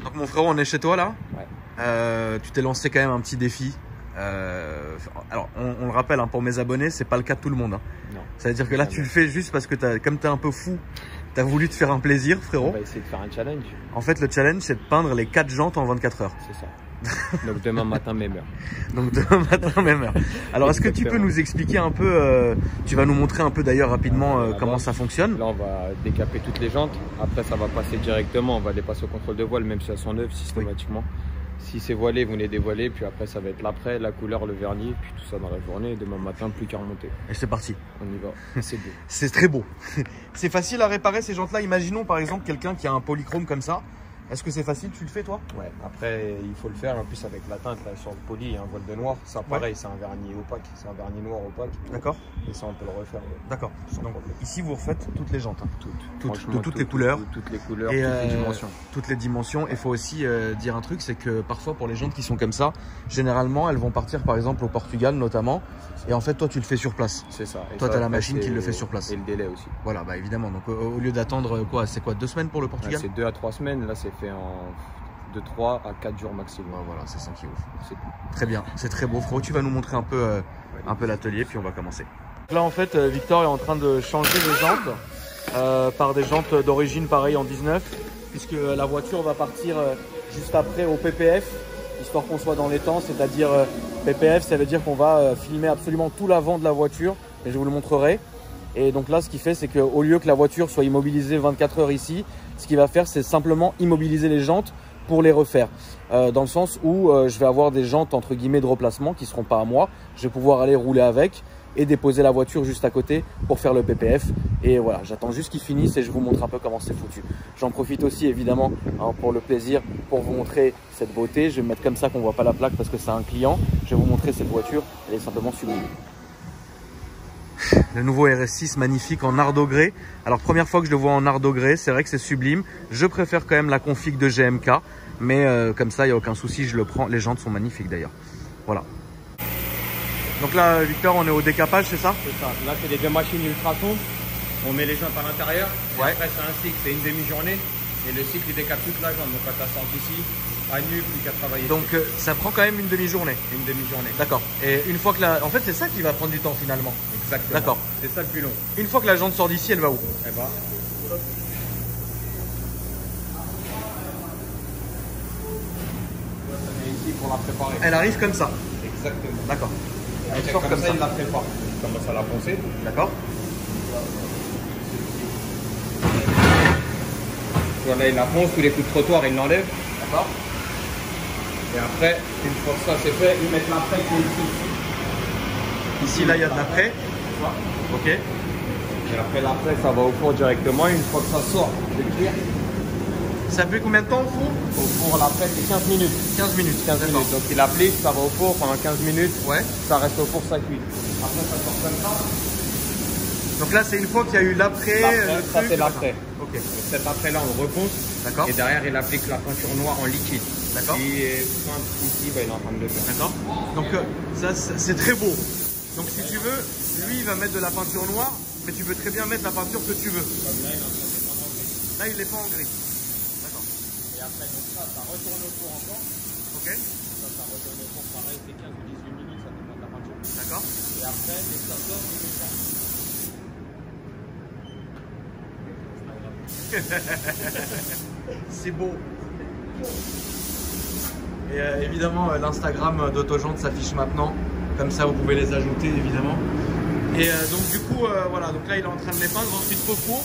Donc mon frérot, on est chez toi là. Ouais. Tu t'es lancé quand même un petit défi. Alors on le rappelle, hein, pour mes abonnés, c'est pas le cas de tout le monde. Hein. Non. Ça veut dire que là tu le fais juste parce que comme tu es un peu fou, tu as voulu te faire un plaisir, frérot. On va essayer de faire un challenge. En fait, le challenge, c'est de peindre les 4 jantes en 24 heures. C'est ça. Donc demain matin, même heure. Donc demain matin, même heure. Alors est-ce que tu peux nous expliquer un peu, tu vas nous montrer un peu d'ailleurs rapidement comment ça fonctionne. Là on va décaper toutes les jantes, après ça va passer directement, on va les passer au contrôle de voile même si elles sont neuves systématiquement. Oui. Si c'est voilé, vous les dévoilez, puis après ça va être l'après, la couleur, le vernis, puis tout ça dans la journée, et demain matin plus qu'à remonter. Et c'est parti. On y va, c'est beau. C'est très beau. C'est facile à réparer ces jantes là, imaginons par exemple quelqu'un qui a un polychrome comme ça. Est-ce que c'est facile, tu le fais toi? Ouais, après il faut le faire, en plus avec la teinte là, sur le poly, il y a un voile de noir, ça pareil, c'est un vernis opaque, c'est un vernis noir opaque. D'accord. Et ça on peut le refaire. Ouais. D'accord. Donc ici vous refaites toutes les jantes. Hein. Toutes. De toutes les couleurs. Toutes les couleurs, et toutes les dimensions. Toutes les dimensions. Il faut aussi dire un truc, c'est que parfois pour les jantes qui sont comme ça, généralement elles vont partir par exemple au Portugal notamment. Et en fait toi tu le fais sur place. C'est ça. Et toi tu as la machine qui le fait sur place. Et le délai aussi. Voilà, bah évidemment. Donc au lieu d'attendre quoi, c'est quoi, 2 semaines pour le Portugal? Ouais, c'est 2 à 3 semaines, là c'est fait en de 3 à 4 jours maximum. Ouais, voilà, c'est ça qui est ouf. Très bien, c'est très beau. Frérot, tu vas nous montrer un peu l'atelier, puis on va commencer. Là, en fait, Victor est en train de changer les jantes par des jantes d'origine pareil en 19, puisque la voiture va partir juste après au PPF, histoire qu'on soit dans les temps, c'est-à-dire PPF, ça veut dire qu'on va filmer absolument tout l'avant de la voiture, et je vous le montrerai. Et donc là, ce qu'il fait, c'est qu'au lieu que la voiture soit immobilisée 24 heures ici, ce qu'il va faire, c'est simplement immobiliser les jantes pour les refaire, dans le sens où je vais avoir des jantes entre guillemets de replacement qui ne seront pas à moi, je vais pouvoir aller rouler avec et déposer la voiture juste à côté pour faire le PPF. Et voilà, j'attends juste qu'ils finissent et je vous montre un peu comment c'est foutu. J'en profite aussi évidemment pour le plaisir, pour vous montrer cette beauté. Je vais me mettre comme ça qu'on ne voit pas la plaque parce que c'est un client. Je vais vous montrer cette voiture, elle est simplement sublime. Le nouveau RS6 magnifique en art grès. Alors première fois que je le vois en art grès, c'est vrai que c'est sublime. Je préfère quand même la config de GMK, mais comme ça il n'y a aucun souci, je le prends. Les jantes sont magnifiques d'ailleurs. Voilà. Donc là Victor, on est au décapage, c'est ça? C'est ça. Là c'est les 2 machines ultrasons. On met les jantes à l'intérieur. Ouais. Après c'est un cycle, c'est une demi-journée. Et le cycle il décape toute la jante. Donc quand tu sors d'ici, à nu, plus qu'à travailler. Donc ça prend quand même une demi-journée. Une demi-journée. D'accord. Et une fois que la... En fait c'est ça qui va prendre du temps finalement. Exactement. D'accord. C'est ça le plus long. Une fois que la jante sort d'ici, elle va où? Elle va. Ici pour la préparer. Elle arrive comme ça. Exactement. D'accord. Elle sort comme ça, il la prépare. Il commence à la poncer. D'accord. Voilà, il la ponce, tous les coups de trottoir, il l'enlève. D'accord. Et après, une fois que ça c'est fait, ils mettent l'après qui est ici. Ici, là, il y a de l'après. Ok. Et après l'après, ça va au four directement. Une fois que ça sort, c'est cuire. Ça fait combien de temps au four? Au four, l'après, c'est 15 minutes. 15 minutes. 15 minutes. Donc il applique, ça va au four pendant 15 minutes. Ouais. Ça reste au four, ça cuit. Après, ça sort comme ça. Donc là, c'est une fois qu'il y a eu l'après. Ça, c'est l'après. Ok. Donc cet après-là, on le reponce. D'accord. Et derrière, il applique la peinture noire en liquide. D'accord. Et ici, bah, il est en train de le faire. D'accord. Donc ça, c'est très beau. Donc si tu veux, lui, il va mettre de la peinture noire, mais tu peux très bien mettre la peinture que tu veux. Là, il n'est pas en gris. D'accord. Et après, donc ça retourne au four encore. Ok. Ça retourne au four pareil, c'est 15 ou 18 minutes, ça dépend de la peinture. D'accord. Et après, dès que ça sort, il met ça. C'est beau. Et évidemment, l'Instagram d'Autojante s'affiche maintenant. Comme ça, vous pouvez les ajouter, évidemment. Et donc, du coup, voilà. Donc là, il est en train de les peindre. Ensuite, au four.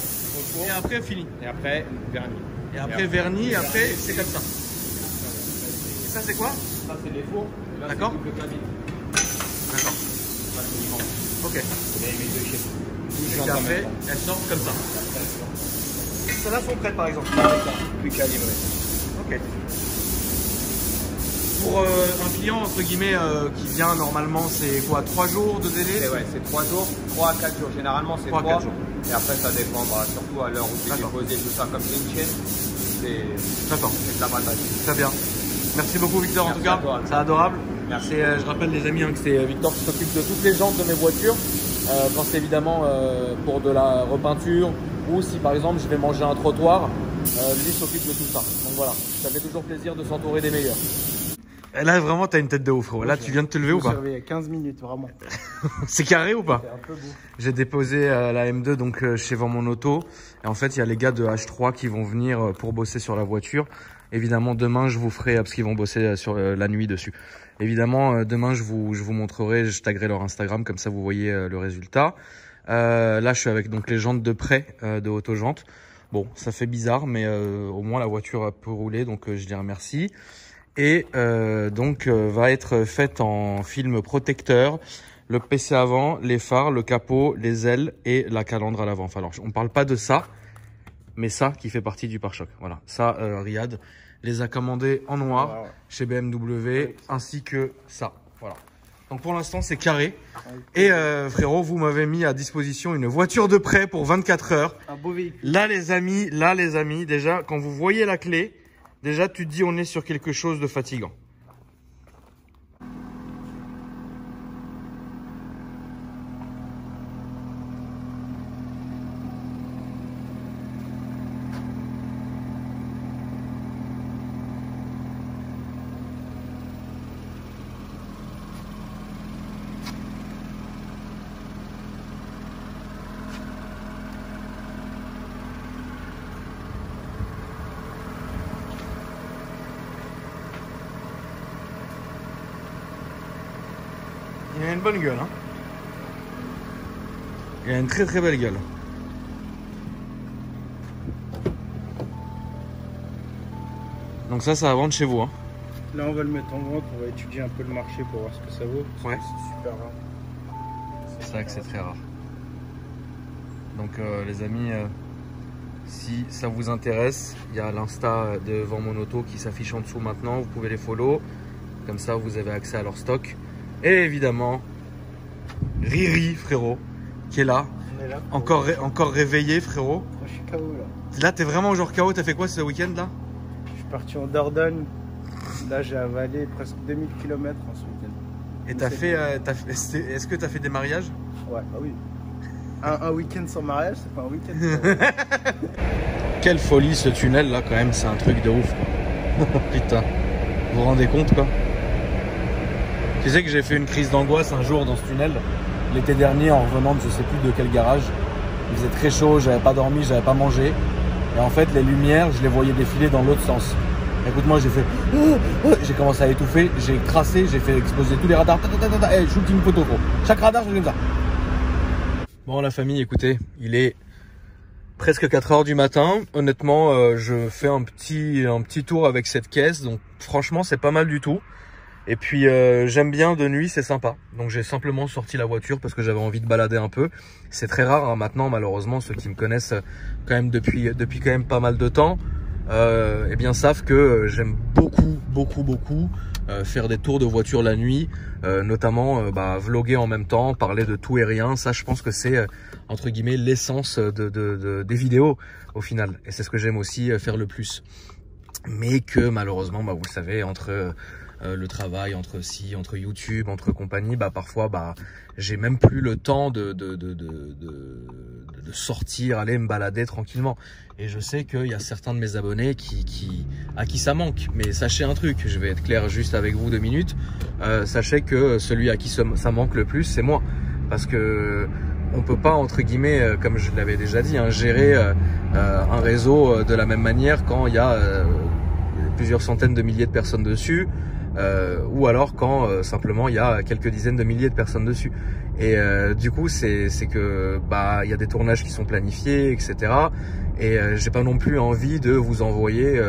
Et après, fini. Et après, vernis. Et après, vernis. Et après, c'est comme ça. Et ça, c'est quoi? Ça, c'est les fours. D'accord. D'accord. Ok. Et là, il met 2 chiffres. Et après, elles sortent comme ça. Celles-là sont prêtes, par exemple. Plus qu'à livrer. Ok. Pour un client, entre guillemets, qui vient normalement, c'est quoi, 3 jours de délai? Ouais, c'est 3 jours, 3 à 4 jours. Généralement, c'est 3 à 4 jours. Et après, ça dépend, surtout à l'heure où tu déposé tout ça comme c'est une chaîne. C'est de la bataille. Très bien. Merci beaucoup, Victor, en tout cas. C'est adorable. Merci. Je rappelle, les amis, que c'est Victor qui s'occupe de toutes les jantes de mes voitures. Quand c'est évidemment pour de la repeinture ou si par exemple je vais manger un trottoir, lui s'occupe de tout ça. Donc voilà, ça fait toujours plaisir de s'entourer des meilleurs. Et là, vraiment, t'as une tête de ouf, frérot. Là, tu viens de te lever ou pas? Il y a 15 minutes, vraiment. C'est carré ou pas? C'est un peu beau. J'ai déposé la M2 donc chez Vend Mon Auto. Et en fait, il y a les gars de H3 qui vont venir pour bosser sur la voiture. Évidemment, demain, je vous ferai, parce qu'ils vont bosser sur la nuit dessus. Évidemment, demain, je vous montrerai, je taguerai leur Instagram, comme ça, vous voyez le résultat. Là, je suis avec donc les jantes de prêt de Autojantes. Bon, ça fait bizarre, mais au moins, la voiture peut rouler, donc je dis remercie. Et donc va être faite en film protecteur, le PC avant, les phares, le capot, les ailes et la calandre à l'avant. Enfin, alors, on parle pas de ça, mais ça qui fait partie du pare-choc. Voilà, ça Riyad les a commandés en noir chez BMW, ainsi que ça. Voilà. Donc pour l'instant c'est carré. Et frérot, vous m'avez mis à disposition une voiture de prêt pour 24 heures. Un beau véhicule. Là les amis, déjà quand vous voyez la clé, déjà, tu te dis on est sur quelque chose de fatigant. Il a une bonne gueule, hein. Il a une très très belle gueule. Donc ça va vendre chez vous, hein. Là, on va le mettre en vente, on va étudier un peu le marché pour voir ce que ça vaut. Ouais. C'est super rare. C'est vrai que c'est très rare. Donc les amis, si ça vous intéresse, il y a l'Insta de Vend Mon Auto qui s'affiche en dessous maintenant. Vous pouvez les follow. Comme ça, vous avez accès à leur stock. Et évidemment, Riri, frérot, qui est là. On est là Encore réveillé, frérot. Moi, je suis KO là. Là, t'es vraiment genre KO. T'as fait quoi ce week-end là? Je suis parti en Dordogne. Là, j'ai avalé presque 2000 km en ce week-end. Et est-ce que t'as fait des mariages? Ouais, bah oui. Un week-end sans mariage, c'est pas un week-end. Quelle folie ce tunnel là, quand même, c'est un truc de ouf. Putain, vous vous rendez compte quoi? Tu sais que j'ai fait une crise d'angoisse un jour dans ce tunnel, l'été dernier, en revenant de je sais plus de quel garage. Il faisait très chaud, j'avais pas dormi, j'avais pas mangé. Et en fait, les lumières, je les voyais défiler dans l'autre sens. Écoute-moi, j'ai fait... J'ai commencé à étouffer, j'ai tracé, j'ai fait exploser tous les radars. Et shooting photo, gros. Chaque radar, je fais comme ça. Bon, la famille, écoutez, il est presque 4 heures du matin. Honnêtement, je fais un petit tour avec cette caisse. Donc, franchement, c'est pas mal du tout. Et puis j'aime bien de nuit, c'est sympa. Donc j'ai simplement sorti la voiture parce que j'avais envie de balader un peu. C'est très rare hein, maintenant, malheureusement, ceux qui me connaissent quand même depuis quand même pas mal de temps, eh bien savent que j'aime beaucoup faire des tours de voiture la nuit, notamment vlogger en même temps, parler de tout et rien. Ça, je pense que c'est entre guillemets l'essence des vidéos au final. Et c'est ce que j'aime aussi faire le plus. Mais que malheureusement, vous le savez, entre le travail, entre YouTube, entre compagnie, parfois j'ai même plus le temps de sortir, aller me balader tranquillement. Et je sais qu'il y a certains de mes abonnés à qui ça manque. Mais sachez un truc, je vais être clair juste avec vous 2 minutes. Sachez que celui à qui ça manque le plus, c'est moi. Parce que on peut pas, entre guillemets, comme je l'avais déjà dit, gérer un réseau de la même manière quand il y a plusieurs centaines de milliers de personnes dessus. Ou alors quand simplement il y a quelques dizaines de milliers de personnes dessus. Et du coup c'est que il y a des tournages qui sont planifiés, etc. Et j'ai pas non plus envie de vous envoyer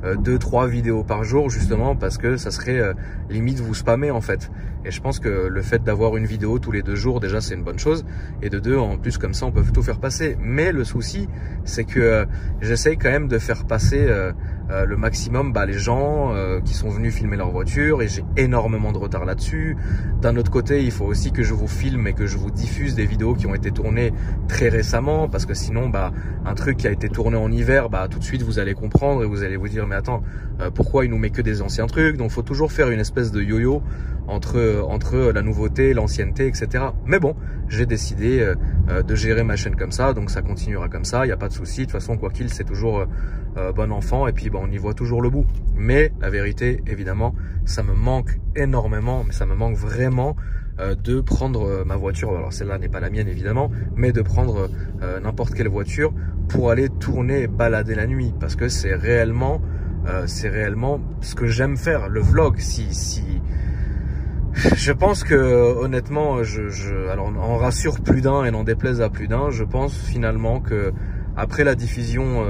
2-3 vidéos par jour, justement parce que ça serait limite vous spammer en fait. Et je pense que le fait d'avoir une vidéo tous les 2 jours, déjà c'est une bonne chose. Et de 2, en plus comme ça on peut tout faire passer. Mais le souci c'est que j'essaye quand même de faire passer le maximum les gens qui sont venus filmer leur voiture, et j'ai énormément de retard là-dessus. D'un autre côté, il faut aussi que je vous filme et que je vous diffuse des vidéos qui ont été tournées très récemment, parce que sinon un truc qui a été tourné en hiver, tout de suite vous allez comprendre et vous allez vous dire mais attends, pourquoi il nous met que des anciens trucs? Donc faut toujours faire une espèce de yo-yo entre la nouveauté, l'ancienneté, etc. Mais bon, j'ai décidé de gérer ma chaîne comme ça, donc ça continuera comme ça, il n'y a pas de souci. De toute façon, quoi qu'il, c'est toujours bon enfant, et puis on y voit toujours le bout. Mais la vérité, évidemment, ça me manque énormément, mais ça me manque vraiment de prendre ma voiture, alors celle-là n'est pas la mienne évidemment, mais de prendre n'importe quelle voiture pour aller tourner et balader la nuit, parce que c'est réellement ce que j'aime faire, le vlog. Je pense que honnêtement, alors on rassure plus d'un et n'en déplaise à plus d'un, je pense finalement que après la diffusion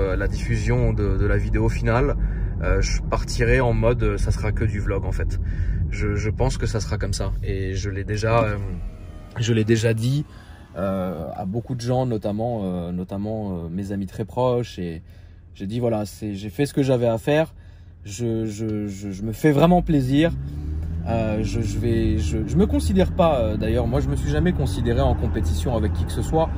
de la vidéo finale, je partirai en mode ça sera que du vlog en fait. Je pense que ça sera comme ça, et je l'ai déjà dit à beaucoup de gens, notamment mes amis très proches, et j'ai dit voilà, j'ai fait ce que j'avais à faire, je me fais vraiment plaisir. Je me considère pas, d'ailleurs, moi je me suis jamais considéré en compétition avec qui que ce soit,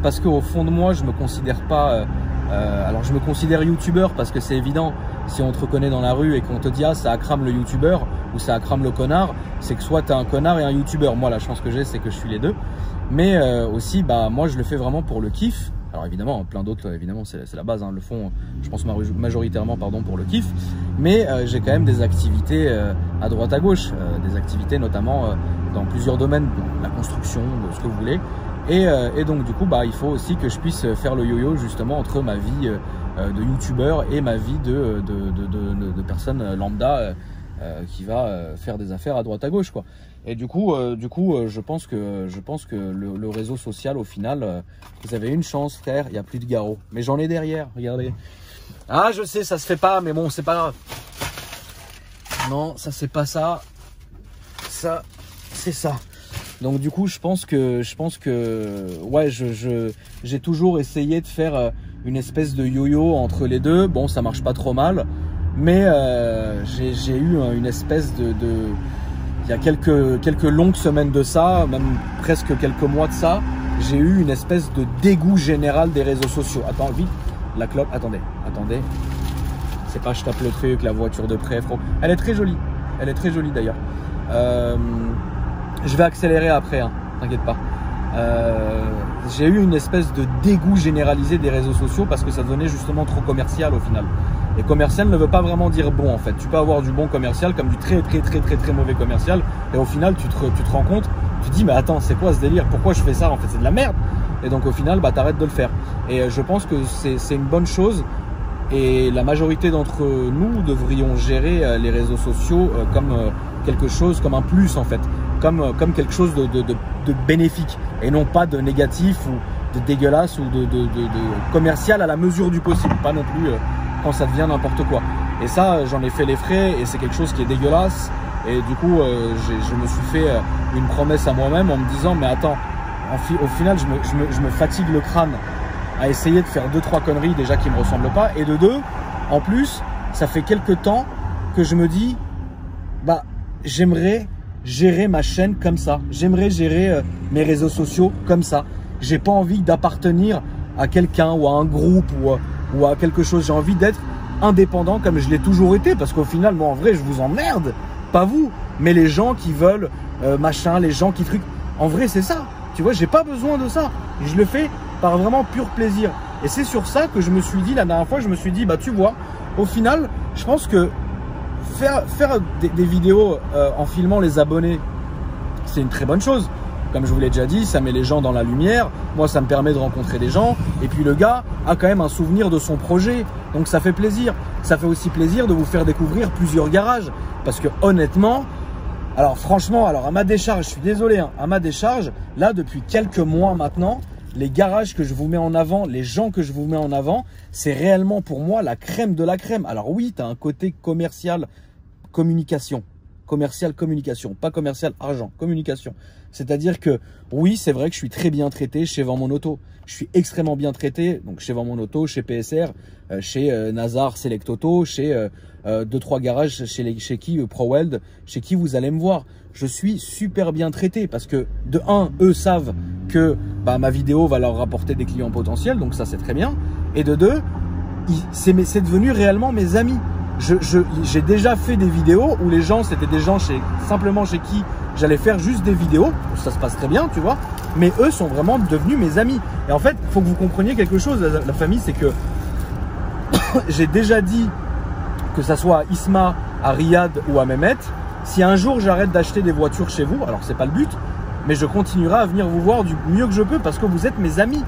parce qu'au fond de moi je me considère pas, alors je me considère youtubeur parce que c'est évident, si on te reconnaît dans la rue et qu'on te dit ah ça Akram le youtubeur ou ça Akram le connard, c'est que soit tu es un connard et un youtubeur. Moi la chance que j'ai c'est que je suis les deux, mais aussi moi je le fais vraiment pour le kiff. Alors évidemment, plein d'autres, évidemment, c'est la base, hein, le font, je pense majoritairement pour le kiff. Mais j'ai quand même des activités à droite à gauche, des activités notamment dans plusieurs domaines, la construction, ce que vous voulez. Et donc du coup, il faut aussi que je puisse faire le yo-yo justement entre ma vie de youtubeur et ma vie de personne lambda qui va faire des affaires à droite à gauche, quoi. Et du coup, je pense que le réseau social, au final, vous avez une chance, frère, il n'y a plus de garrot. Mais j'en ai derrière, regardez. Ah, je sais, ça se fait pas, mais bon, c'est pas grave. Non, ça c'est pas ça. Ça, c'est ça. Donc du coup, je pense que ouais, j'ai toujours essayé de faire une espèce de yo-yo entre les deux. Bon, ça marche pas trop mal, mais j'ai eu une espèce de il y a quelques longues semaines de ça, même presque quelques mois de ça, j'ai eu une espèce de dégoût général des réseaux sociaux. Attends, vite, la clope, attendez. C'est pas je tape le truc, la voiture de près, frérot. Elle est très jolie d'ailleurs. Je vais accélérer après, hein, t'inquiète pas. J'ai eu une espèce de dégoût généralisé des réseaux sociaux parce que ça devenait justement trop commercial au final. Et commercial ne veut pas vraiment dire bon en fait. Tu peux avoir du bon commercial comme du très mauvais commercial. Et au final, tu te rends compte, tu te dis mais attends, c'est quoi ce délire? Pourquoi je fais ça? En fait, c'est de la merde. Et donc au final, t'arrêtes de le faire. Et je pense que c'est une bonne chose. Et la majorité d'entre nous devrions gérer les réseaux sociaux comme quelque chose, comme un plus en fait. Comme quelque chose de bénéfique et non pas de négatif ou de dégueulasse ou de commercial à la mesure du possible. Pas non plus quand ça devient n'importe quoi. Et ça, j'en ai fait les frais et c'est quelque chose qui est dégueulasse. Et du coup, je me suis fait une promesse à moi-même en me disant mais attends, au final, je me fatigue le crâne à essayer de faire 2-3 conneries déjà qui me ressemblent pas. Et de deux, en plus, ça fait quelques temps que je me dis j'aimerais gérer ma chaîne comme ça. J'aimerais gérer mes réseaux sociaux comme ça. J'ai pas envie d'appartenir à quelqu'un ou à un groupe ou à quelque chose. J'ai envie d'être indépendant comme je l'ai toujours été parce qu'au final, moi en vrai, je vous emmerde. Pas vous, mais les gens qui veulent machin, les gens qui truquent. En vrai, c'est ça. Tu vois, j'ai pas besoin de ça. Je le fais par vraiment pur plaisir. Et c'est sur ça que je me suis dit, la dernière fois, je me suis dit, tu vois, au final, je pense que faire des vidéos en filmant les abonnés, c'est une très bonne chose. Comme je vous l'ai déjà dit, ça met les gens dans la lumière. Moi, ça me permet de rencontrer des gens. Et puis le gars a quand même un souvenir de son projet. Donc ça fait plaisir. Ça fait aussi plaisir de vous faire découvrir plusieurs garages. Parce que honnêtement, alors franchement, à ma décharge, je suis désolé, hein, à ma décharge, là depuis quelques mois maintenant, les garages que je vous mets en avant, les gens que je vous mets en avant, c'est réellement pour moi la crème de la crème. Alors oui, tu as un côté commercial, communication. Commercial, communication. Pas commercial, argent, communication. C'est-à-dire que oui, c'est vrai que je suis très bien traité chez Vends Mon Auto. Je suis extrêmement bien traité, donc chez Vends Mon Auto, chez PSR, chez Nazar Select Auto, chez 2-3 garages chez qui ProWeld, chez qui vous allez me voir. Je suis super bien traité parce que de un, eux savent que ma vidéo va leur rapporter des clients potentiels, donc ça c'est très bien. Et de deux, c'est devenu réellement mes amis. j'ai déjà fait des vidéos où les gens, c'était des gens simplement chez qui j'allais faire juste des vidéos. Ça se passe très bien, tu vois. Mais eux sont vraiment devenus mes amis. Et en fait, il faut que vous compreniez quelque chose, la famille, c'est que j'ai déjà dit, que ça soit à Isma, à Riyad ou à Mehmet, si un jour j'arrête d'acheter des voitures chez vous, alors c'est pas le but, mais je continuerai à venir vous voir du mieux que je peux parce que vous êtes mes amis.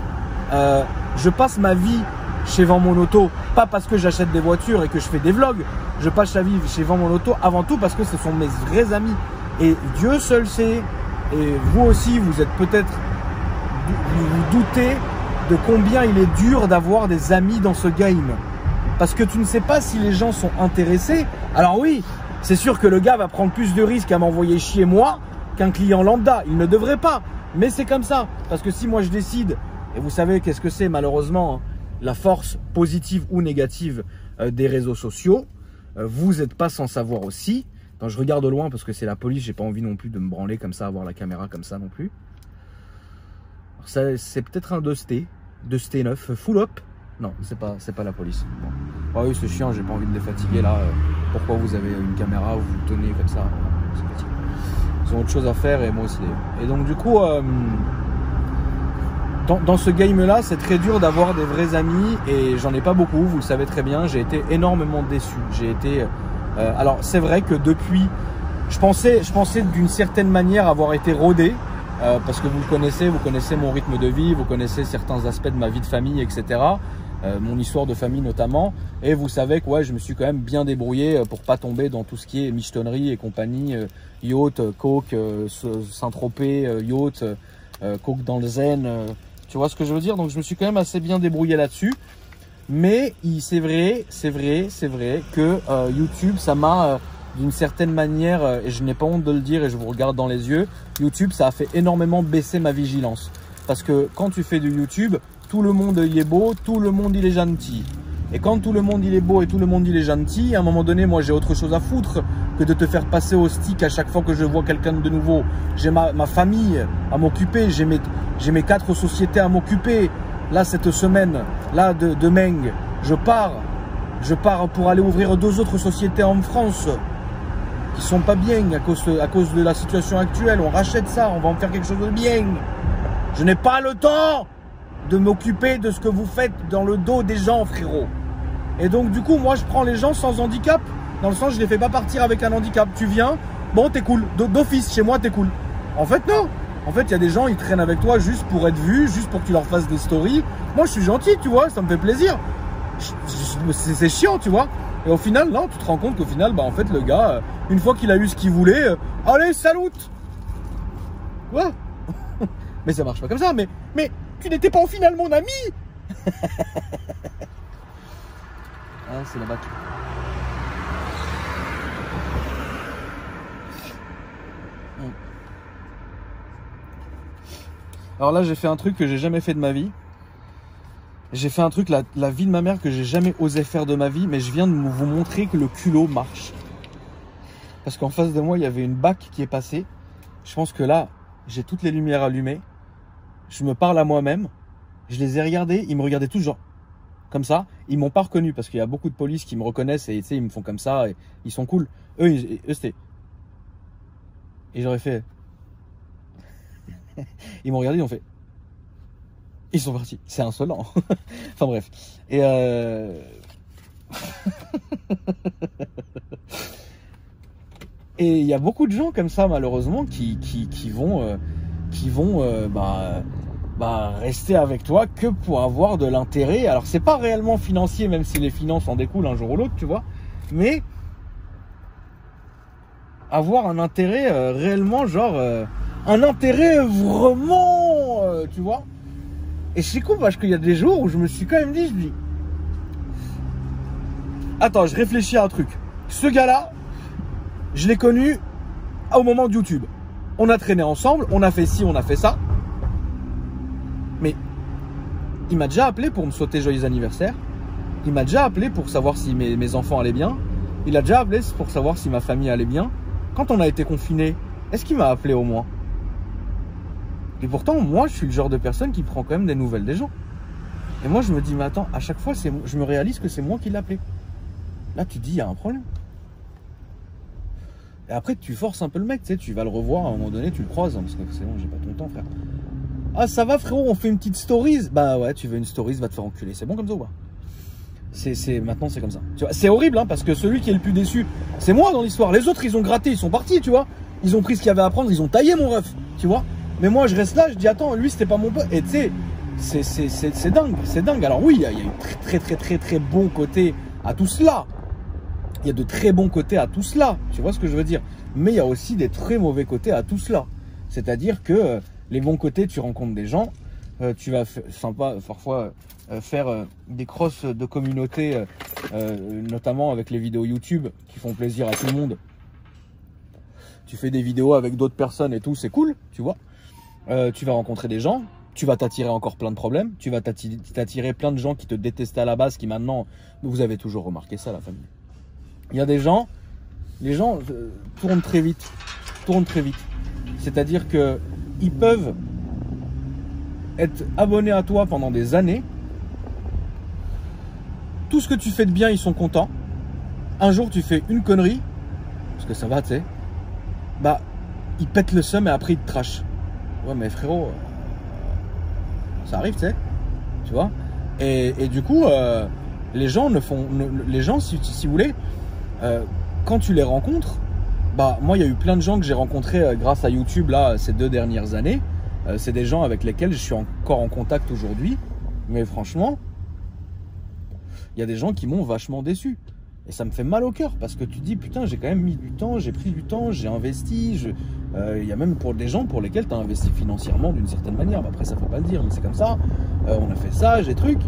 Je passe ma vie chez Vends Mon Auto, pas parce que j'achète des voitures et que je fais des vlogs. Je passe la vie chez Vends Mon Auto avant tout parce que ce sont mes vrais amis. Et Dieu seul sait, et vous aussi, vous êtes peut-être, vous vous doutez de combien il est dur d'avoir des amis dans ce game. Parce que tu ne sais pas si les gens sont intéressés. Alors oui, c'est sûr que le gars va prendre plus de risques à m'envoyer chier moi qu'un client lambda. Il ne devrait pas, mais c'est comme ça. Parce que si moi je décide, et vous savez qu'est-ce que c'est malheureusement, hein, la force positive ou négative des réseaux sociaux, vous n'êtes pas sans savoir aussi. Quand je regarde au loin parce que c'est la police, j'ai pas envie non plus de me branler comme ça, avoir la caméra comme ça non plus. C'est peut-être un 2ST 9 full up. Non, c'est pas la police. Bon. Ah oui, c'est chiant, j'ai pas envie de les fatiguer là. Pourquoi vous avez une caméra où vous tenez comme ça? C'est fatigant. Ils ont autre chose à faire et moi aussi d'ailleurs. Et donc du coup, dans ce game-là, c'est très dur d'avoir des vrais amis et j'en ai pas beaucoup, vous le savez très bien. J'ai été énormément déçu. J'ai été... alors c'est vrai que depuis, je pensais d'une certaine manière avoir été rodé. Parce que vous connaissez mon rythme de vie, vous connaissez certains aspects de ma vie de famille, etc. Mon histoire de famille notamment. Et vous savez que ouais, je me suis quand même bien débrouillé pour pas tomber dans tout ce qui est michetonnerie et compagnie, yacht, coke, Saint-Tropez, yacht, coke dans le zen. Tu vois ce que je veux dire? Donc je me suis quand même assez bien débrouillé là-dessus. Mais c'est vrai que YouTube, ça m'a... d'une certaine manière, et je n'ai pas honte de le dire et je vous regarde dans les yeux, YouTube, ça a fait énormément baisser ma vigilance. Parce que quand tu fais du YouTube, tout le monde il est beau, tout le monde il est gentil. Et quand tout le monde il est beau et tout le monde il est gentil, à un moment donné, moi j'ai autre chose à foutre que de te faire passer au stick à chaque fois que je vois quelqu'un de nouveau. J'ai ma famille à m'occuper, j'ai mes 4 sociétés à m'occuper. Là, cette semaine, là de Meng, je pars pour aller ouvrir 2 autres sociétés en France qui sont pas bien à cause de la situation actuelle. On rachète ça, on va en faire quelque chose de bien. Je n'ai pas le temps de m'occuper de ce que vous faites dans le dos des gens, frérot. Et donc du coup, moi je prends les gens sans handicap, dans le sens je les fais pas partir avec un handicap. Tu viens, bon t'es cool, d'office, chez moi t'es cool. En fait non. En fait, il y a des gens, ils traînent avec toi juste pour être vus, juste pour que tu leur fasses des stories. Moi je suis gentil, tu vois, ça me fait plaisir. C'est chiant, tu vois. Et au final, non, tu te rends compte qu'au final, bah en fait, le gars, une fois qu'il a eu ce qu'il voulait, allez, salut. Ouais. Mais ça marche pas comme ça. Mais tu n'étais pas au final mon ami. Ah, c'est la batte. Alors là, j'ai fait un truc que j'ai jamais fait de ma vie. J'ai fait un truc, la vie de ma mère, que j'ai jamais osé faire de ma vie, mais je viens de vous montrer que le culot marche. Parce qu'en face de moi, il y avait une BAC qui est passée. Je pense que là, j'ai toutes les lumières allumées. Je me parle à moi-même. Je les ai regardés, ils me regardaient tous genre comme ça. Ils m'ont pas reconnu parce qu'il y a beaucoup de police qui me reconnaissent et tu sais, ils me font comme ça et ils sont cool. Eux c'était... Et j'aurais fait... Ils m'ont regardé, ils ont fait... Ils sont partis. C'est insolent. Enfin bref. Et et il y a beaucoup de gens comme ça malheureusement qui vont rester avec toi que pour avoir de l'intérêt. Alors c'est pas réellement financier, même si les finances en découlent un jour ou l'autre, tu vois. Mais avoir un intérêt réellement, genre un intérêt vraiment, tu vois. Et c'est cool parce qu'il y a des jours où je me suis quand même dit, je dis, attends, je réfléchis à un truc. Ce gars-là, je l'ai connu au moment de YouTube. On a traîné ensemble, on a fait ci, on a fait ça. Mais il m'a déjà appelé pour me souhaiter joyeux anniversaire. Il m'a déjà appelé pour savoir si mes enfants allaient bien. Il a déjà appelé pour savoir si ma famille allait bien. Quand on a été confinés, est-ce qu'il m'a appelé au moins? Et pourtant, moi, je suis le genre de personne qui prend quand même des nouvelles des gens. Et moi, je me dis, mais attends, à chaque fois, je me réalise que c'est moi qui l'ai appelé. Là, tu te dis, il y a un problème. Et après, tu forces un peu le mec, tu sais, tu vas le revoir, à un moment donné, tu le croises, hein, parce que c'est bon, j'ai pas ton temps, frère. Ah, ça va, frérot, on fait une petite stories. Bah ouais, tu veux une stories, va te faire enculer. C'est bon comme ça ou pas? Maintenant, c'est comme ça. Tu vois, c'est horrible, hein, parce que celui qui est le plus déçu, c'est moi dans l'histoire. Les autres, ils ont gratté, ils sont partis, tu vois. Ils ont pris ce qu'il y avait à prendre, ils ont taillé mon ref, tu vois. Mais moi, je reste là, je dis, attends, lui, c'était pas mon pote. Et tu sais, c'est dingue, c'est dingue. Alors oui, il y a eu très bon côté à tout cela. Il y a de très bons côtés à tout cela, tu vois ce que je veux dire. Mais il y a aussi des très mauvais côtés à tout cela. C'est-à-dire que les bons côtés, tu rencontres des gens, tu vas sympa parfois faire des crosses de communauté, notamment avec les vidéos YouTube qui font plaisir à tout le monde. Tu fais des vidéos avec d'autres personnes et tout, c'est cool, tu vois. Tu vas rencontrer des gens, tu vas t'attirer encore plein de problèmes, tu vas t'attirer plein de gens qui te détestaient à la base, qui maintenant, vous avez toujours remarqué ça, la famille. Il y a des gens, les gens tournent très vite, C'est-à-dire que ils peuvent être abonnés à toi pendant des années. Tout ce que tu fais de bien, ils sont contents. Un jour, tu fais une connerie, parce que ça va, tu sais. Bah, ils pètent le seum et après, ils te trashent. Ouais, mais frérot, ça arrive, tu sais. Tu vois. Et du coup, les gens les gens, si vous voulez, quand tu les rencontres, bah moi il y a eu plein de gens que j'ai rencontrés grâce à YouTube là ces 2 dernières années. C'est des gens avec lesquels je suis encore en contact aujourd'hui. Mais franchement, il y a des gens qui m'ont vachement déçu. Et ça me fait mal au cœur parce que tu te dis putain, j'ai quand même mis du temps, j'ai pris du temps, j'ai investi. Il y a même pour des gens pour lesquels tu as investi financièrement d'une certaine manière. Après ça faut pas le dire, mais c'est comme ça. On a fait ça, j'ai trucs.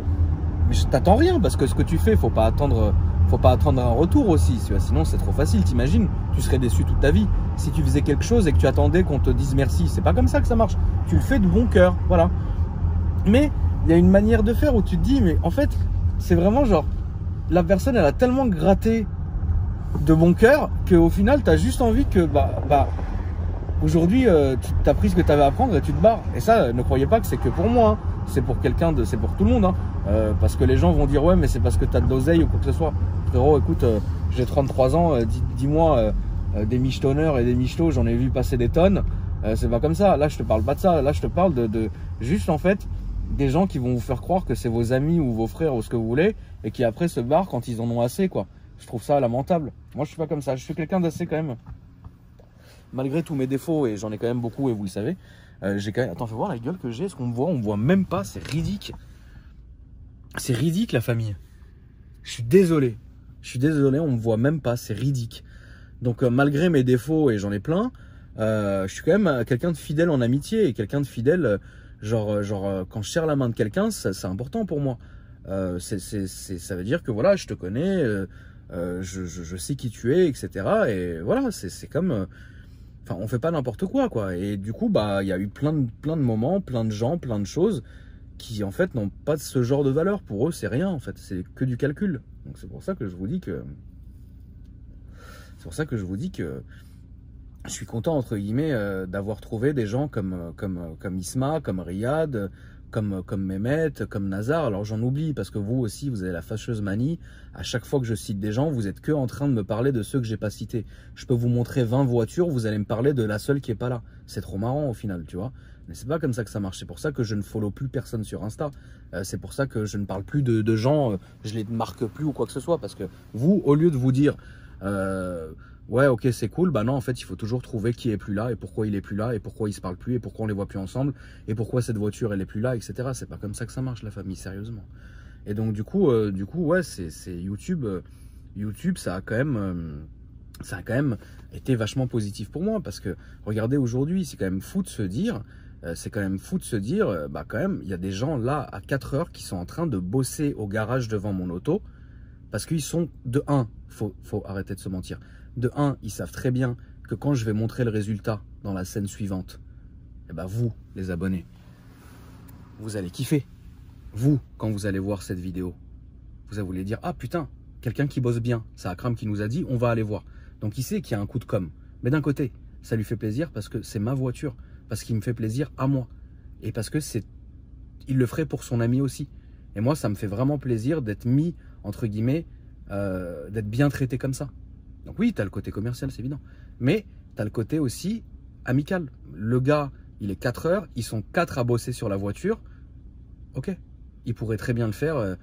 Mais je t'attends rien parce que ce que tu fais, faut pas attendre un retour aussi. Sinon c'est trop facile, t'imagines, tu serais déçu toute ta vie. Si tu faisais quelque chose et que tu attendais qu'on te dise merci, c'est pas comme ça que ça marche. Tu le fais de bon cœur, voilà. Mais il y a une manière de faire où tu te dis, mais en fait, c'est vraiment genre, la personne elle a tellement gratté de bon cœur qu'au final tu as juste envie que aujourd'hui tu as pris ce que tu avais à prendre et tu te barres. Et ça, ne croyez pas que c'est que pour moi, hein. C'est pour c'est pour tout le monde, hein. Parce que les gens vont dire ouais mais c'est parce que tu as de l'oseille ou quoi que ce soit. Frérot, écoute, j'ai 33 ans, dis-moi des michetonneurs et des michetots, j'en ai vu passer des tonnes. C'est pas comme ça. Là je te parle pas de ça, là je te parle de juste en fait des gens qui vont vous faire croire que c'est vos amis ou vos frères ou ce que vous voulez et qui après se barrent quand ils en ont assez, quoi. Je trouve ça lamentable. Moi je suis pas comme ça, je suis quelqu'un d'assez quand même, malgré tous mes défauts, et j'en ai quand même beaucoup et vous le savez, j'ai quand même... Attends, fais voir la gueule que j'ai, est-ce qu'on me voit? On me voit même pas, c'est ridicule. C'est ridicule la famille. Je suis désolé, on me voit même pas, c'est ridicule. Donc malgré mes défauts, et j'en ai plein, je suis quand même quelqu'un de fidèle en amitié, et quelqu'un de fidèle, quand je serre la main de quelqu'un, c'est important pour moi. Ça veut dire que voilà, je te connais, je sais qui tu es, etc. Et voilà, c'est comme... Enfin, on fait pas n'importe quoi. Et du coup, bah, il y a eu plein de moments, plein de gens, plein de choses qui, en fait, n'ont pas ce genre de valeur. Pour eux, c'est rien, en fait. C'est que du calcul. Donc, c'est pour ça que je vous dis que... je suis content, entre guillemets, d'avoir trouvé des gens comme Isma, comme Riyad, comme Mehmet, comme Nazar. Alors j'en oublie parce que vous aussi, vous avez la fâcheuse manie. À chaque fois que je cite des gens, vous êtes que en train de me parler de ceux que j'ai pas cités. Je peux vous montrer 20 voitures, vous allez me parler de la seule qui est pas là. C'est trop marrant au final, tu vois. Mais c'est pas comme ça que ça marche. C'est pour ça que je ne follow plus personne sur Insta. C'est pour ça que je ne parle plus de gens, je les marque plus ou quoi que ce soit. Parce que vous, au lieu de vous dire... ouais, ok, c'est cool. Bah non, en fait, il faut toujours trouver qui est plus là et pourquoi il est plus là et pourquoi ils se parlent plus et pourquoi on les voit plus ensemble et pourquoi cette voiture elle est plus là, etc. C'est pas comme ça que ça marche, la famille, sérieusement. Et donc du coup, ouais, c'est YouTube. YouTube, ça a quand même été vachement positif pour moi parce que regardez aujourd'hui, c'est quand même fou de se dire. Bah quand même, il y a des gens là à 4 heures qui sont en train de bosser au garage devant mon auto parce qu'ils sont de 1. Faut arrêter de se mentir. De 1, ils savent très bien que quand je vais montrer le résultat dans la scène suivante, eh ben vous, les abonnés, vous allez kiffer. Vous, quand vous allez voir cette vidéo, vous allez dire, ah putain, quelqu'un qui bosse bien, c'est Akram qui nous a dit, on va aller voir. Donc il sait qu'il y a un coup de com'. Mais d'un côté, ça lui fait plaisir parce que c'est ma voiture, parce qu'il me fait plaisir à moi. Et parce que il le ferait pour son ami aussi. Et moi, ça me fait vraiment plaisir d'être mis, entre guillemets, d'être bien traité comme ça. Donc oui, tu as le côté commercial, c'est évident. Mais tu as le côté aussi amical. Le gars, il est 4 heures, ils sont 4 à bosser sur la voiture. Ok, il pourrait très bien le faire.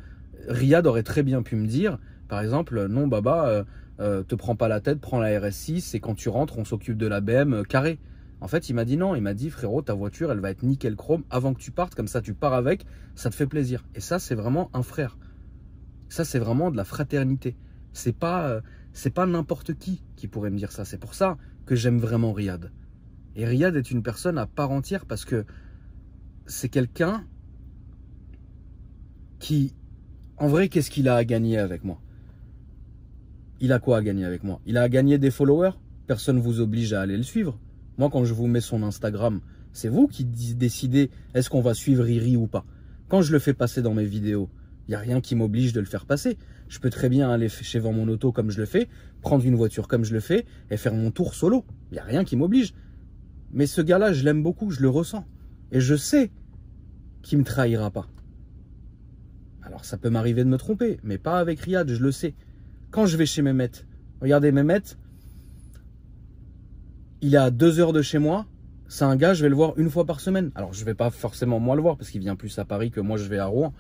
Riyad aurait très bien pu me dire, par exemple, non Baba, te prends pas la tête, prends la RS6 et quand tu rentres, on s'occupe de la BM carré. En fait, il m'a dit non, il m'a dit frérot, ta voiture, elle va être nickel chrome avant que tu partes, comme ça tu pars avec, ça te fait plaisir. Et ça, c'est vraiment un frère. Ça, c'est vraiment de la fraternité. C'est pas n'importe qui pourrait me dire ça. C'est pour ça que j'aime vraiment Riyad. Et Riyad est une personne à part entière parce que c'est quelqu'un qui, en vrai, qu'est-ce qu'il a à gagner avec moi? Il a quoi à gagner avec moi? Il a à gagner des followers. Personne ne vous oblige à aller le suivre. Moi, quand je vous mets son Instagram, c'est vous qui décidez est-ce qu'on va suivre Riri ou pas. Quand je le fais passer dans mes vidéos, il n'y a rien qui m'oblige de le faire passer. Je peux très bien aller chez Vends mon auto comme je le fais, prendre une voiture comme je le fais et faire mon tour solo. Il n'y a rien qui m'oblige. Mais ce gars-là, je l'aime beaucoup, je le ressens. Et je sais qu'il ne me trahira pas. Alors ça peut m'arriver de me tromper, mais pas avec Riyad, je le sais. Quand je vais chez Mehmet, regardez Mehmet, il est à 2 heures de chez moi. C'est un gars, je vais le voir une fois par semaine. Alors je ne vais pas forcément moi le voir parce qu'il vient plus à Paris que moi je vais à Rouen.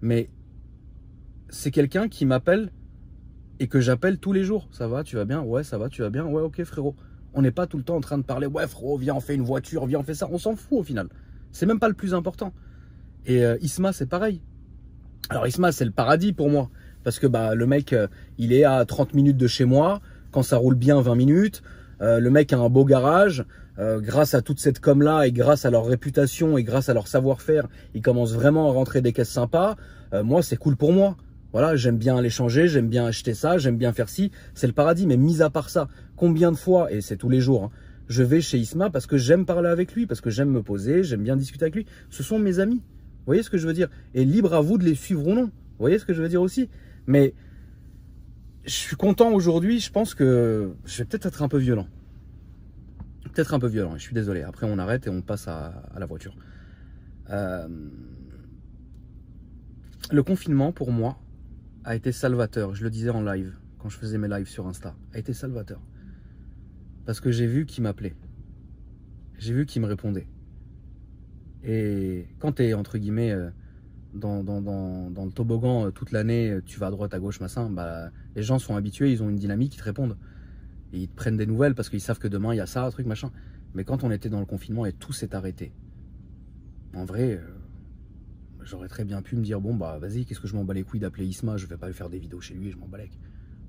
Mais c'est quelqu'un qui m'appelle et que j'appelle tous les jours. Ça va, tu vas bien? Ouais, ça va, tu vas bien? Ouais, ok frérot. On n'est pas tout le temps en train de parler, ouais frérot, viens on fait une voiture, viens on fait ça. On s'en fout au final. C'est même pas le plus important. Et Isma, c'est pareil. Alors Isma, c'est le paradis pour moi. Parce que bah, le mec, il est à 30 minutes de chez moi. Quand ça roule bien, 20 minutes. Le mec a un beau garage. Grâce à toute cette com-là et grâce à leur réputation et grâce à leur savoir-faire, ils commencent vraiment à rentrer des caisses sympas. Moi, c'est cool pour moi. Voilà, j'aime bien aller changer, j'aime bien acheter ça, j'aime bien faire ci. C'est le paradis. Mais mis à part ça, combien de fois, et c'est tous les jours, hein, je vais chez Isma parce que j'aime parler avec lui, parce que j'aime me poser, j'aime bien discuter avec lui. Ce sont mes amis. Vous voyez ce que je veux dire? Et libre à vous de les suivre ou non. Vous voyez ce que je veux dire aussi? Mais je suis content aujourd'hui. Je pense que je vais peut-être être un peu violent. Peut-être un peu violent. Je suis désolé. Après, on arrête et on passe à la voiture. Le confinement, pour moi, a été salvateur. Je le disais en live, quand je faisais mes lives sur Insta. A été salvateur. Parce que j'ai vu qu'il m'appelait. J'ai vu qu'il me répondait. Et quand tu es, entre guillemets, dans le toboggan toute l'année, tu vas à droite, à gauche, machin, bah, les gens sont habitués, ils ont une dynamique, ils te répondent. Et ils te prennent des nouvelles parce qu'ils savent que demain, il y a ça, un truc, machin. Mais quand on était dans le confinement et tout s'est arrêté, en vrai, j'aurais très bien pu me dire, bon, bah vas-y, qu'est-ce que je m'en bats les couilles d'appeler Isma, je vais pas lui faire des vidéos chez lui, je m'en bats les couilles.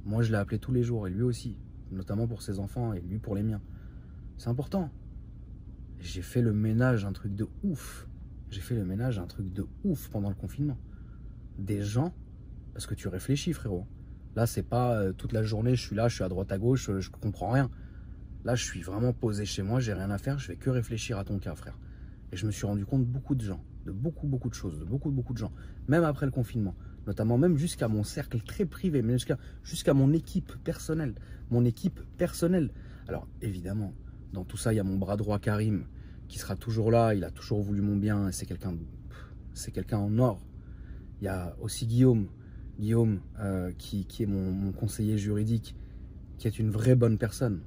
Moi, je l'ai appelé tous les jours, et lui aussi, notamment pour ses enfants, et lui pour les miens. C'est important. J'ai fait le ménage, un truc de ouf. J'ai fait le ménage, un truc de ouf pendant le confinement. Des gens, parce que tu réfléchis, frérot. Là, c'est pas toute la journée, je suis là, je suis à droite, à gauche, je comprends rien. Là, je suis vraiment posé chez moi, j'ai rien à faire, je fais que réfléchir à ton cas, frère. Et je me suis rendu compte de beaucoup de gens, de beaucoup de choses, de beaucoup de gens, même après le confinement, notamment même jusqu'à mon cercle très privé, mais jusqu'à mon équipe personnelle. Alors, évidemment, dans tout ça, il y a mon bras droit Karim, qui sera toujours là, il a toujours voulu mon bien, et c'est quelqu'un en or. Il y a aussi Guillaume qui est mon conseiller juridique, qui est une vraie bonne personne.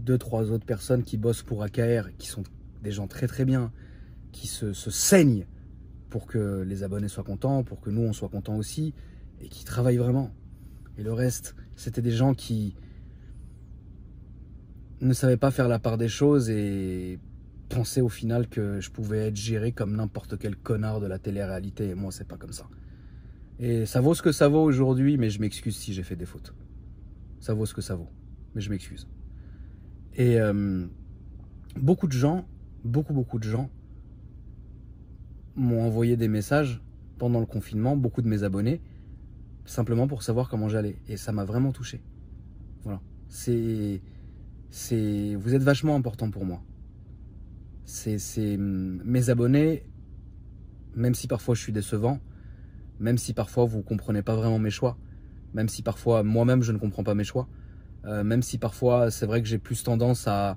2-3 autres personnes qui bossent pour AKR, qui sont des gens très bien, qui se saignent pour que les abonnés soient contents, pour que nous on soit contents aussi, et qui travaillent vraiment. Et le reste, c'était des gens qui ne savaient pas faire la part des choses et pensaient au final que je pouvais être géré comme n'importe quel connard de la télé-réalité, et moi c'est pas comme ça. Et ça vaut ce que ça vaut aujourd'hui, mais je m'excuse si j'ai fait des fautes. Ça vaut ce que ça vaut, mais je m'excuse. Et beaucoup de gens m'ont envoyé des messages pendant le confinement, beaucoup de mes abonnés, simplement pour savoir comment j'allais. Et ça m'a vraiment touché. Voilà. Vous êtes vachement important pour moi. Mes abonnés, même si parfois je suis décevant, même si parfois vous ne comprenez pas vraiment mes choix, même si parfois moi-même je ne comprends pas mes choix, même si parfois c'est vrai que j'ai plus tendance à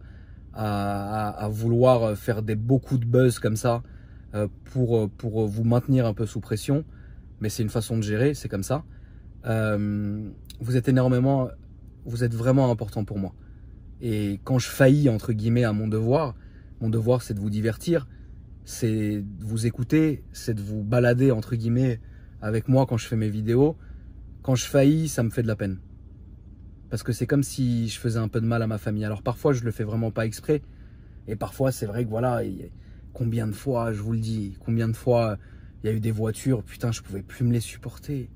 vouloir faire beaucoup de buzz comme ça pour vous maintenir un peu sous pression, mais c'est une façon de gérer, c'est comme ça. vous êtes vraiment important pour moi. Et quand je faillis, entre guillemets, à mon devoir c'est de vous divertir, c'est de vous écouter, c'est de vous balader, entre guillemets, avec moi quand je fais mes vidéos. Quand je faillis, ça me fait de la peine. Parce que c'est comme si je faisais un peu de mal à ma famille. Alors parfois, je le fais vraiment pas exprès. Et parfois, c'est vrai que voilà, combien de fois, je vous le dis, combien de fois il y a eu des voitures, putain, je pouvais plus me les supporter.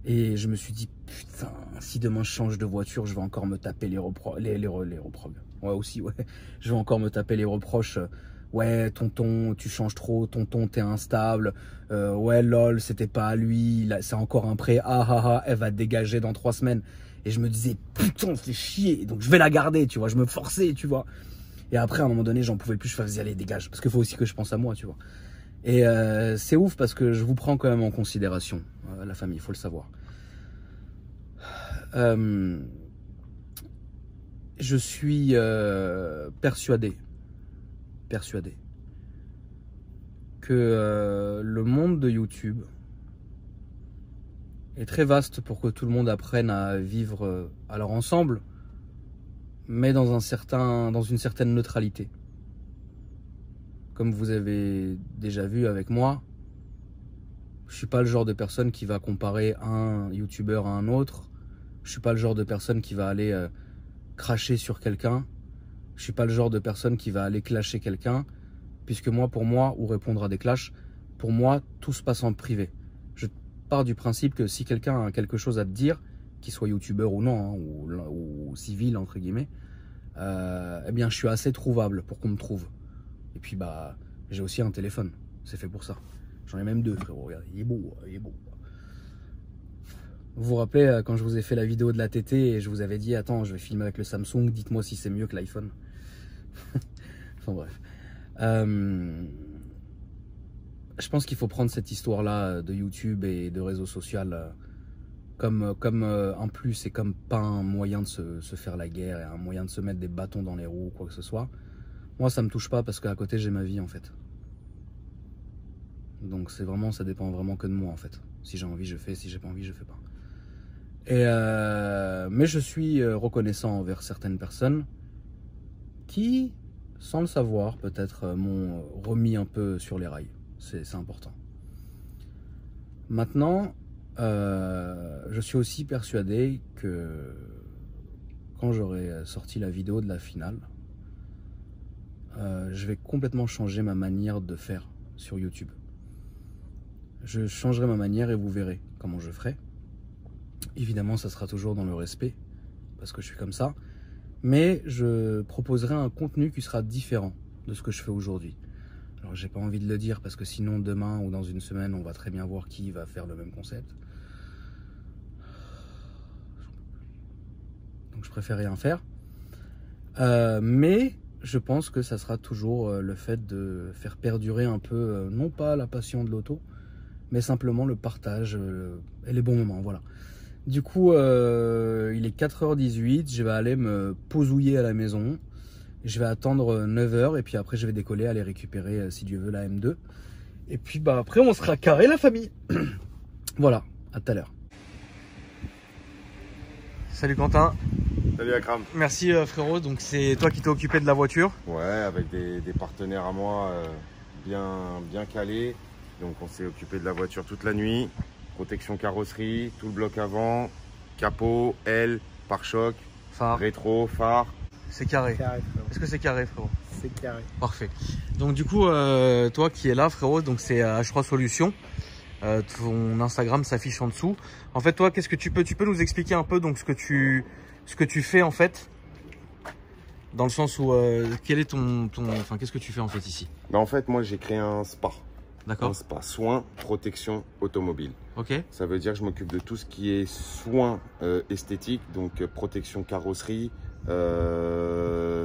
Et je me suis dit, putain, si demain je change de voiture, je vais encore me taper les reproches. Ouais, aussi, ouais. Je vais encore me taper les reproches. Ouais, tonton, tu changes trop. Tonton, t'es instable. Ouais, lol, c'était pas à lui. C'est encore un prêt. Ah, ah, ah, elle va dégager dans 3 semaines. Et je me disais, putain, c'est chier. Donc je vais la garder, tu vois. Je me forçais, tu vois. Et après, à un moment donné, j'en pouvais plus. Je faisais, allez, dégage. Parce qu'il faut aussi que je pense à moi, tu vois. Et c'est ouf parce que je vous prends quand même en considération, la famille, il faut le savoir. Je suis persuadé que le monde de YouTube est très vaste pour que tout le monde apprenne à vivre alors ensemble, mais dans une certaine neutralité. Comme vous avez déjà vu avec moi, je suis pas le genre de personne qui va comparer un youtubeur à un autre. Je suis pas le genre de personne qui va aller cracher sur quelqu'un. Je suis pas le genre de personne qui va aller clasher quelqu'un. Puisque moi, pour moi, ou répondre à des clashs, pour moi, tout se passe en privé. Je pars du principe que si quelqu'un a quelque chose à te dire, qu'il soit youtubeur ou non, hein, ou civil, entre guillemets, eh bien, je suis assez trouvable pour qu'on me trouve. Et puis, bah, j'ai aussi un téléphone. C'est fait pour ça. J'en ai même 2, frérot. Regardez, il est beau, il est beau. Vous vous rappelez quand je vous ai fait la vidéo de la TT et je vous avais dit, attends, je vais filmer avec le Samsung, dites-moi si c'est mieux que l'iPhone. Enfin bref. Je pense qu'il faut prendre cette histoire-là de YouTube et de réseaux sociaux comme un plus et comme pas un moyen de se faire la guerre et un moyen de se mettre des bâtons dans les roues ou quoi que ce soit. Moi, ça me touche pas parce qu'à côté, j'ai ma vie en fait. Donc c'est vraiment, ça dépend vraiment que de moi en fait. Si j'ai envie, je fais. Si j'ai pas envie, je fais pas. Mais je suis reconnaissant envers certaines personnes qui, sans le savoir, peut-être m'ont remis un peu sur les rails. C'est important. Maintenant, je suis aussi persuadé que quand j'aurai sorti la vidéo de la finale, je vais complètement changer ma manière de faire sur YouTube. Je changerai ma manière et vous verrez comment je ferai. Évidemment, ça sera toujours dans le respect, parce que je suis comme ça. Mais je proposerai un contenu qui sera différent de ce que je fais aujourd'hui. Alors, j'ai pas envie de le dire, parce que sinon, demain ou dans une semaine, on va très bien voir qui va faire le même concept. Donc, je préfère rien faire. Mais je pense que ça sera toujours le fait de faire perdurer un peu, non pas la passion de l'auto, mais simplement le partage et les bons moments, voilà. Du coup, il est 4h18, je vais aller me posouiller à la maison. Je vais attendre 9h et puis après je vais décoller, aller récupérer, si Dieu veut, la M2. Et puis bah après on sera carré la famille. Voilà, à tout à l'heure. Salut Quentin. Salut Akram. Merci frérot, donc c'est toi qui t'es occupé de la voiture? Ouais, avec des partenaires à moi bien calés. Donc on s'est occupé de la voiture toute la nuit. Protection carrosserie, tout le bloc avant, capot, aile, pare-choc, phare, rétro, phare. C'est carré. Est-ce que c'est carré frérot? C'est carré. Parfait. Donc du coup, toi qui es là frérot, donc c'est H3 Solutions. Ton Instagram s'affiche en dessous. En fait, toi, qu'est-ce que tu peux nous expliquer un peu donc ce que tu fais en fait, dans le sens où quel est enfin qu'est-ce que tu fais en fait ici? Bah, en fait, moi j'ai créé un spa. D'accord. Un spa soins, protection automobile. Ok. Ça veut dire que je m'occupe de tout ce qui est soins esthétiques, donc protection carrosserie,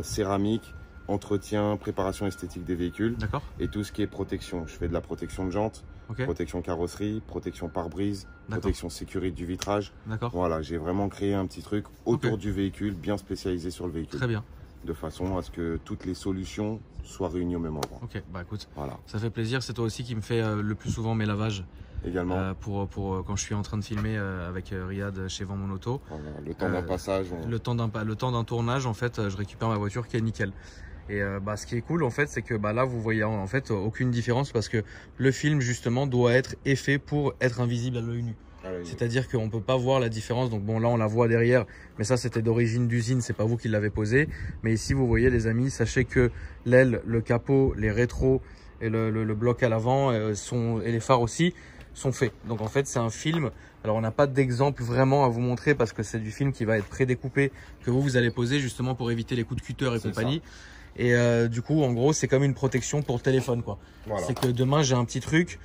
céramique, entretien, préparation esthétique des véhicules. D'accord. Et tout ce qui est protection. Je fais de la protection de jantes, okay. Protection carrosserie, protection pare-brise, protection sécurité du vitrage. D'accord. Voilà, j'ai vraiment créé un petit truc autour du véhicule, bien spécialisé sur le véhicule. Très bien. de façon à ce que toutes les solutions soient réunies au même endroit. Ok, bah écoute, Voilà. ça fait plaisir. C'est toi aussi qui me fait le plus souvent mes lavages Également, pour quand je suis en train de filmer avec Riyad chez Vend Mon Auto. voilà, le temps d'un passage, Le temps d'un tournage, en fait, je récupère ma voiture qui est nickel. Et bah, ce qui est cool, en fait, c'est que bah, là, vous voyez en fait aucune différence parce que le film, justement, doit être fait pour être invisible à l'œil nu. C'est-à-dire qu'on ne peut pas voir la différence. Donc bon, là, on la voit derrière, mais ça, c'était d'origine d'usine, c'est pas vous qui l'avez posé. Mais ici, vous voyez, les amis, sachez que l'aile, le capot, les rétros et le bloc à l'avant et les phares aussi sont faits. Donc en fait, c'est un film. Alors, on n'a pas d'exemple vraiment à vous montrer parce que c'est du film qui va être prédécoupé, que vous allez poser justement pour éviter les coups de cutter et compagnie. Ça. Et du coup, en gros, c'est comme une protection pour le téléphone, quoi. Voilà. C'est que demain, j'ai un petit truc,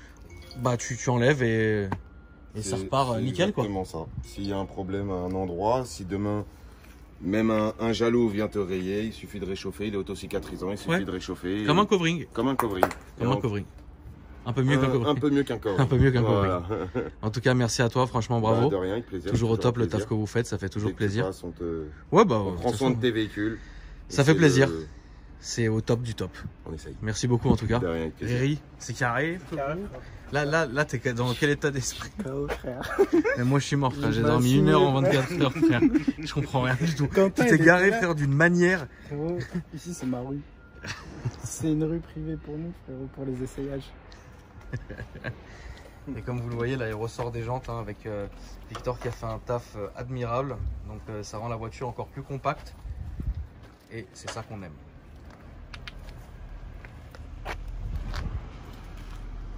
bah tu enlèves et ça repart nickel, quoi. C'est exactement ça. S'il y a un problème à un endroit, si demain même un jalot vient te rayer, il suffit de réchauffer, il est auto-cicatrisant, il suffit de réchauffer. Comme un covering. Comme un covering. Comme un covering. Un peu mieux qu'un covering. Un peu mieux qu'un covering. Un peu mieux qu'un covering. En tout cas, merci à toi, franchement, bravo. Bah, de rien, avec plaisir. Toujours au top le taf que vous faites, ça fait toujours plaisir. Ouais, bah, on prend soin de tes véhicules. Ça fait plaisir. C'est au top du top. On essaye. Merci beaucoup en tout cas. Riri, c'est carré. Là, t'es dans quel état d'esprit? KO, frère. Mais moi, je suis mort, frère. J'ai dormi 1 heure en 24 heures, frère. Je comprends rien du tout. Tu t'es garé, frère, d'une manière. Frérot, ici, c'est ma rue. C'est une rue privée pour nous, frérot, pour les essayages. Et comme vous le voyez, là, il ressort des jantes hein, avec Victor qui a fait un taf admirable. Donc, ça rend la voiture encore plus compacte. Et c'est ça qu'on aime.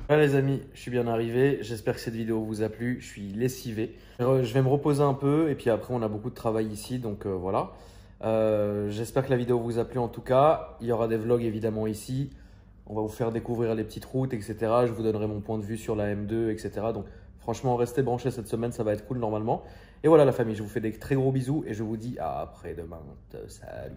Voilà les amis, je suis bien arrivé. J'espère que cette vidéo vous a plu. Je suis lessivé. Je vais me reposer un peu et puis après on a beaucoup de travail ici. Donc voilà. J'espère que la vidéo vous a plu en tout cas. Il y aura des vlogs évidemment ici. On va vous faire découvrir les petites routes, etc. Je vous donnerai mon point de vue sur la M2, etc. Donc franchement, restez branchés cette semaine, ça va être cool normalement. Et voilà la famille, je vous fais des très gros bisous et je vous dis à après-demain. Salut.